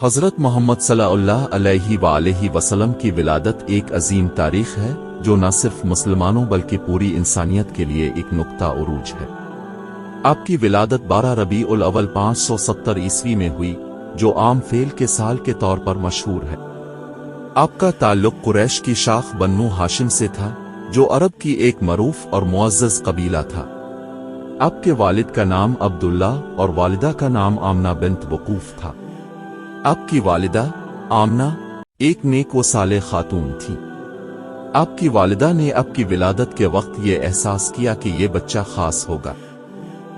حضرت محمد صلی اللہ علیہ وسلم کی ولادت ایک عظیم تاریخ ہے جو نہ صرف مسلمانوں بلکہ پوری انسانیت کے لیے ایک نقطہ عروج ہے۔ آپ کی ولادت 12 ربیع الاول 570 عیسوی میں ہوئی، جو عام فیل کے سال کے طور پر مشہور ہے۔ آپ کا تعلق قریش کی شاخ بنو ہاشم سے تھا، جو عرب کی ایک معروف اور معزز قبیلہ تھا۔ آپ کے والد کا نام عبداللہ اور والدہ کا نام آمنہ بنت وقوف تھا۔ آپ کی والدہ آمنہ ایک نیک و صالح خاتون تھی۔ آپ کی والدہ نے آپ کی ولادت کے وقت یہ احساس کیا کہ یہ بچہ خاص ہوگا۔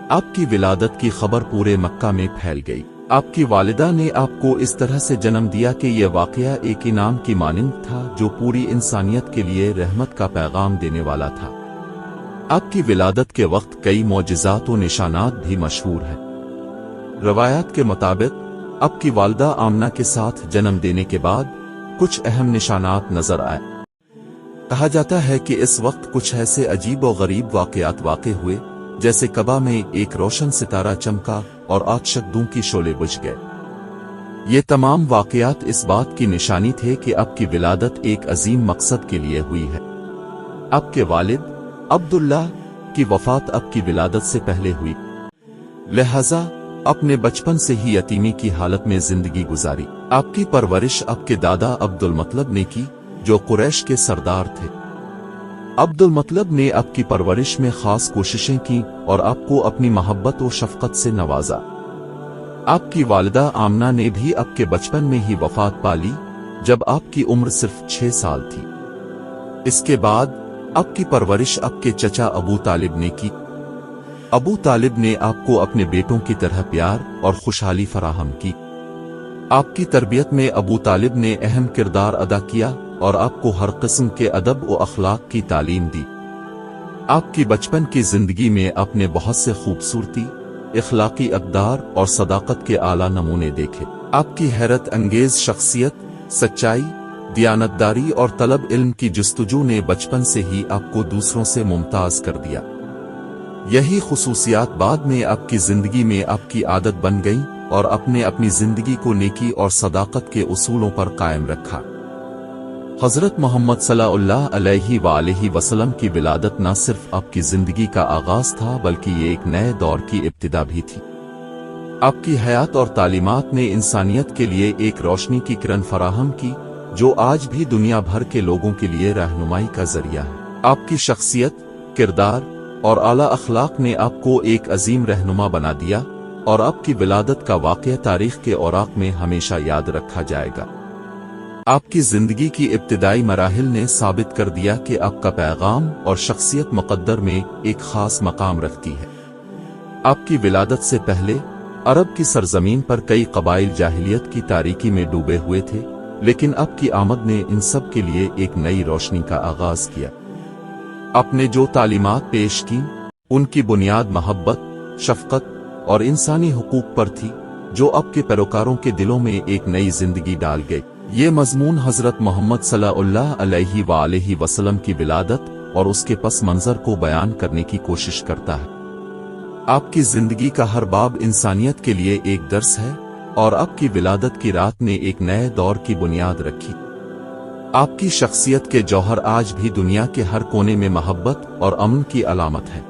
آپ کی ولادت کی خبر پورے مکہ میں پھیل گئی۔ آپ کی والدہ نے آپ کو اس طرح سے جنم دیا کہ یہ واقعہ ایک انعام کی مانند تھا جو پوری انسانیت کے لیے رحمت کا پیغام دینے والا تھا۔ آپ کی ولادت کے وقت کئی معجزات و نشانات بھی مشہور ہیں۔ روایات کے مطابق آپ کی والدہ آمنہ کے ساتھ جنم دینے کے بعد کچھ اہم نشانات نظر آئے۔ کہا جاتا ہے کہ اس وقت کچھ ایسے عجیب و غریب واقعات واقع ہوئے، جیسے کعبہ میں ایک روشن ستارہ چمکا اور 8 شگدوں کی شعلے بجھ گئے۔ یہ تمام واقعات اس بات کی نشانی تھے کہ آپ کی ولادت ایک عظیم مقصد کے لیے ہوئی ہے۔ آپ کے والد عبداللہ کی وفات آپ کی ولادت سے پہلے ہوئی، لہذا اپنے بچپن سے ہی یتیمی کی حالت میں زندگی گزاری۔ آپ کی پرورش آپ کے دادا عبد المطلب نے کی، جو قریش کے سردار تھے۔ عبد المطلب نے آپ کی پرورش میں خاص کوششیں کی اور آپ کو اپنی محبت و شفقت سے نوازا۔ آپ کی والدہ آمنہ نے بھی آپ کے بچپن میں ہی وفات پا لی، جب آپ کی عمر صرف 6 سال تھی۔ اس کے بعد آپ کی پرورش آپ کے چچا ابو طالب نے کی۔ ابو طالب نے آپ کو اپنے بیٹوں کی طرح پیار اور خوشحالی فراہم کی۔ آپ کی تربیت میں ابو طالب نے اہم کردار ادا کیا اور آپ کو ہر قسم کے ادب و اخلاق کی تعلیم دی۔ آپ کی بچپن کی زندگی میں آپ نے بہت سے خوبصورتی، اخلاقی اقدار اور صداقت کے اعلیٰ نمونے دیکھے۔ آپ کی حیرت انگیز شخصیت، سچائی، دیانتداری اور طلب علم کی جستجو نے بچپن سے ہی آپ کو دوسروں سے ممتاز کر دیا۔ یہی خصوصیات بعد میں آپ کی زندگی میں آپ کی عادت بن گئیں اور اپنی زندگی کو نیکی اور صداقت کے اصولوں پر قائم رکھا۔ حضرت محمد صلی اللہ علیہ وسلم کی ولادت نہ صرف آپ کی زندگی کا آغاز تھا بلکہ یہ ایک نئے دور کی ابتدا بھی تھی۔ آپ کی حیات اور تعلیمات نے انسانیت کے لیے ایک روشنی کی کرن فراہم کی جو آج بھی دنیا بھر کے لوگوں کے لیے رہنمائی کا ذریعہ ہے۔ آپ کی شخصیت، کردار اور اعلیٰ اخلاق نے آپ کو ایک عظیم رہنما بنا دیا اور آپ کی ولادت کا واقعہ تاریخ کے اوراق میں ہمیشہ یاد رکھا جائے گا۔ آپ کی زندگی کی ابتدائی مراحل نے ثابت کر دیا کہ آپ کا پیغام اور شخصیت مقدر میں ایک خاص مقام رکھتی ہے۔ آپ کی ولادت سے پہلے عرب کی سرزمین پر کئی قبائل جاہلیت کی تاریکی میں ڈوبے ہوئے تھے، لیکن آپ کی آمد نے ان سب کے لیے ایک نئی روشنی کا آغاز کیا۔ آپ نے جو تعلیمات پیش کی ان کی بنیاد محبت، شفقت اور انسانی حقوق پر تھی، جو آپ کے پیروکاروں کے دلوں میں ایک نئی زندگی ڈال گئی۔ یہ مضمون حضرت محمد صلی اللہ علیہ وسلم کی ولادت اور اس کے پس منظر کو بیان کرنے کی کوشش کرتا ہے۔ آپ کی زندگی کا ہر باب انسانیت کے لیے ایک درس ہے اور آپ کی ولادت کی رات نے ایک نئے دور کی بنیاد رکھی۔ آپ کی شخصیت کے جوہر آج بھی دنیا کے ہر کونے میں محبت اور امن کی علامت ہے۔